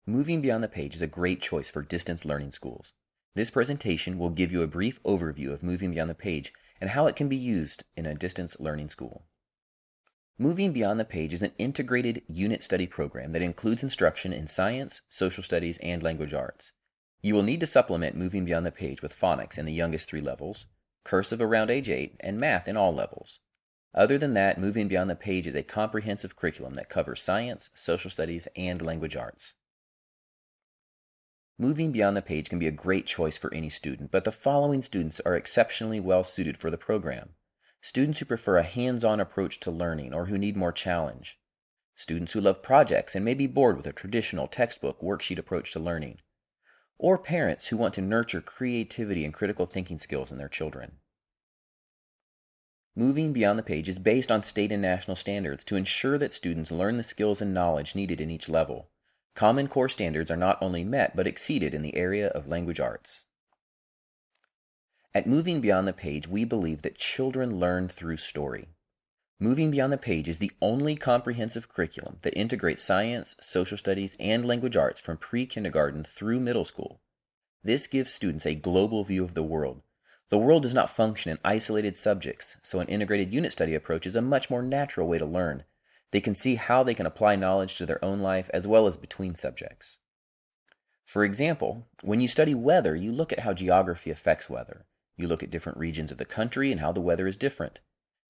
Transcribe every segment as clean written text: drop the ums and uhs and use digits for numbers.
Moving beyond the page is a great choice for distance learning schools. This presentation will give you a brief overview of moving beyond the page and how it can be used in a distance learning school. Moving Beyond the Page is an integrated unit study program that includes instruction in science, social studies, and language arts. You will need to supplement Moving Beyond the Page with phonics in the youngest 3 levels, cursive around age 8, and math in all levels. Other than that, Moving Beyond the Page is a comprehensive curriculum that covers science, social studies, and language arts. Moving Beyond the Page can be a great choice for any student, but the following students are exceptionally well suited for the program. Students who prefer a hands-on approach to learning or who need more challenge. Students who love projects and may be bored with a traditional textbook worksheet approach to learning. Or parents who want to nurture creativity and critical thinking skills in their children. Moving Beyond the Page is based on state and national standards to ensure that students learn the skills and knowledge needed in each level. Common Core standards are not only met but exceeded in the area of language arts. At Moving Beyond the Page, we believe that children learn through story. Moving Beyond the Page is the only comprehensive curriculum that integrates science, social studies, and language arts from pre-kindergarten through middle school. This gives students a global view of the world. The world does not function in isolated subjects, so an integrated unit study approach is a much more natural way to learn. They can see how they can apply knowledge to their own life as well as between subjects. For example, when you study weather, you look at how geography affects weather. You look at different regions of the country and how the weather is different.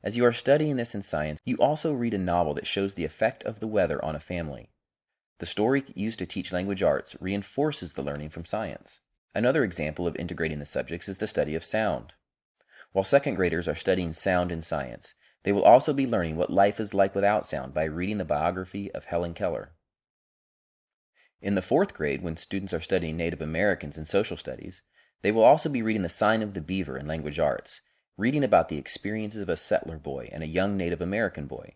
As you are studying this in science, you also read a novel that shows the effect of the weather on a family. The story used to teach language arts reinforces the learning from science. Another example of integrating the subjects is the study of sound. While second graders are studying sound in science, they will also be learning what life is like without sound by reading the biography of Helen Keller. In the 4th grade, when students are studying Native Americans in social studies, they will also be reading The Sign of the Beaver in language arts, reading about the experiences of a settler boy and a young Native American boy.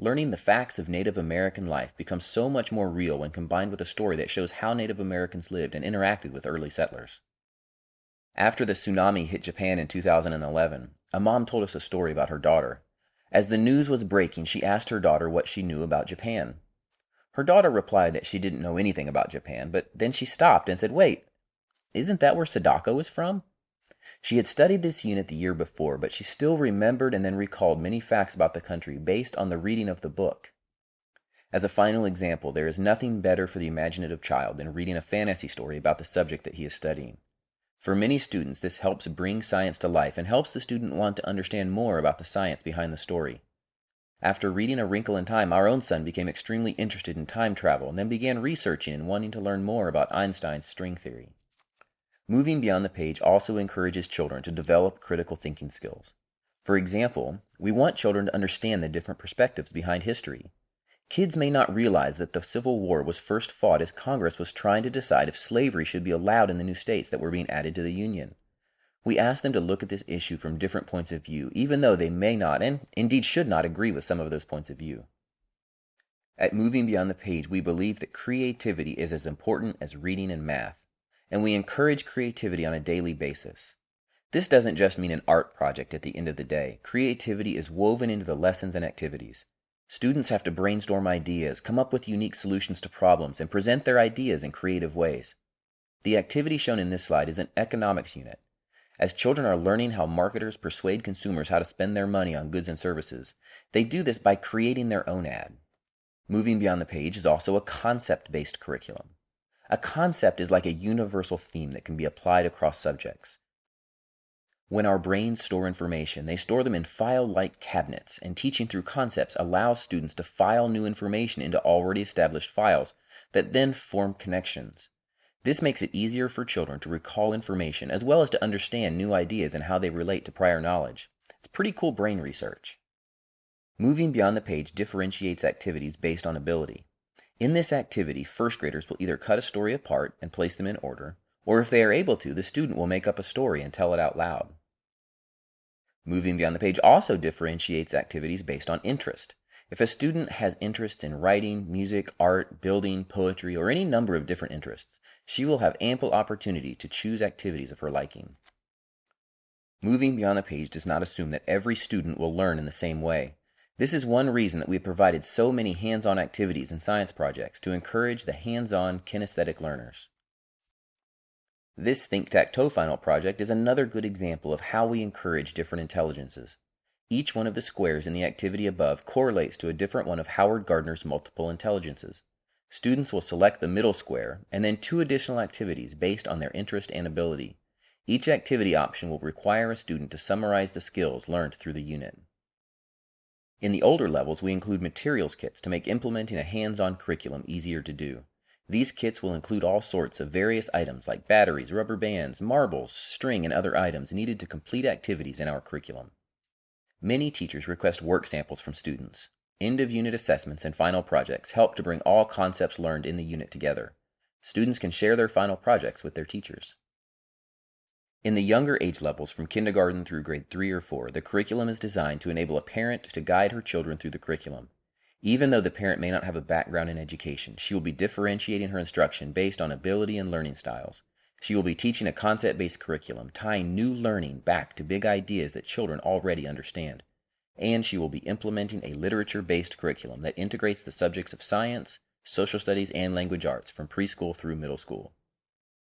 Learning the facts of Native American life becomes so much more real when combined with a story that shows how Native Americans lived and interacted with early settlers. After the tsunami hit Japan in 2011, a mom told us a story about her daughter. As the news was breaking, she asked her daughter what she knew about Japan. Her daughter replied that she didn't know anything about Japan, but then she stopped and said, "Wait, isn't that where Sadako is from?" She had studied this unit the year before, but she still remembered and then recalled many facts about the country based on the reading of the book. As a final example, there is nothing better for the imaginative child than reading a fantasy story about the subject that he is studying. For many students, this helps bring science to life and helps the student want to understand more about the science behind the story. After reading A Wrinkle in Time, our own son became extremely interested in time travel and then began researching and wanting to learn more about Einstein's string theory. Moving Beyond the Page also encourages children to develop critical thinking skills. For example, we want children to understand the different perspectives behind history. Kids may not realize that the Civil War was first fought as Congress was trying to decide if slavery should be allowed in the new states that were being added to the Union. We ask them to look at this issue from different points of view, even though they may not, and indeed should not, agree with some of those points of view. At Moving Beyond the Page, we believe that creativity is as important as reading and math, and we encourage creativity on a daily basis. This doesn't just mean an art project at the end of the day. Creativity is woven into the lessons and activities. Students have to brainstorm ideas, come up with unique solutions to problems, and present their ideas in creative ways. The activity shown in this slide is an economics unit. As children are learning how marketers persuade consumers how to spend their money on goods and services, they do this by creating their own ad. Moving Beyond the Page is also a concept-based curriculum. A concept is like a universal theme that can be applied across subjects. When our brains store information, they store them in file-like cabinets, and teaching through concepts allows students to file new information into already established files that then form connections. This makes it easier for children to recall information as well as to understand new ideas and how they relate to prior knowledge. It's pretty cool brain research. Moving Beyond the Page differentiates activities based on ability. In this activity, first graders will either cut a story apart and place them in order, or if they are able to, the student will make up a story and tell it out loud. Moving Beyond the Page also differentiates activities based on interest. If a student has interests in writing, music, art, building, poetry, or any number of different interests, she will have ample opportunity to choose activities of her liking. Moving Beyond the Page does not assume that every student will learn in the same way. This is one reason that we have provided so many hands-on activities and science projects to encourage the hands-on kinesthetic learners. This Think-Tac-Toe Final project is another good example of how we encourage different intelligences. Each one of the squares in the activity above correlates to a different one of Howard Gardner's multiple intelligences. Students will select the middle square and then 2 additional activities based on their interest and ability. Each activity option will require a student to summarize the skills learned through the unit. In the older levels, we include materials kits to make implementing a hands-on curriculum easier to do. These kits will include all sorts of various items like batteries, rubber bands, marbles, string, and other items needed to complete activities in our curriculum. Many teachers request work samples from students. End-of-unit assessments and final projects help to bring all concepts learned in the unit together. Students can share their final projects with their teachers. In the younger age levels from kindergarten through grade 3 or 4, the curriculum is designed to enable a parent to guide her children through the curriculum. Even though the parent may not have a background in education, she will be differentiating her instruction based on ability and learning styles. She will be teaching a concept-based curriculum, tying new learning back to big ideas that children already understand. And she will be implementing a literature-based curriculum that integrates the subjects of science, social studies, and language arts from preschool through middle school.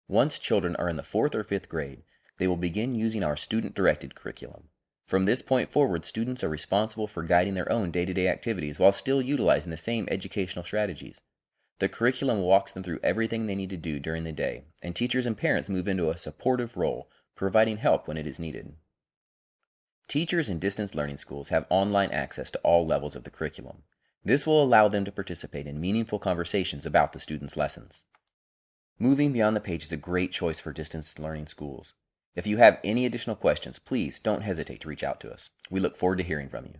Once children are in the 4th or 5th grade, they will begin using our student-directed curriculum. From this point forward, students are responsible for guiding their own day-to-day activities while still utilizing the same educational strategies. The curriculum walks them through everything they need to do during the day, and teachers and parents move into a supportive role, providing help when it is needed. Teachers in distance learning schools have online access to all levels of the curriculum. This will allow them to participate in meaningful conversations about the students' lessons. Moving beyond the page is a great choice for distance learning schools. If you have any additional questions, please don't hesitate to reach out to us. We look forward to hearing from you.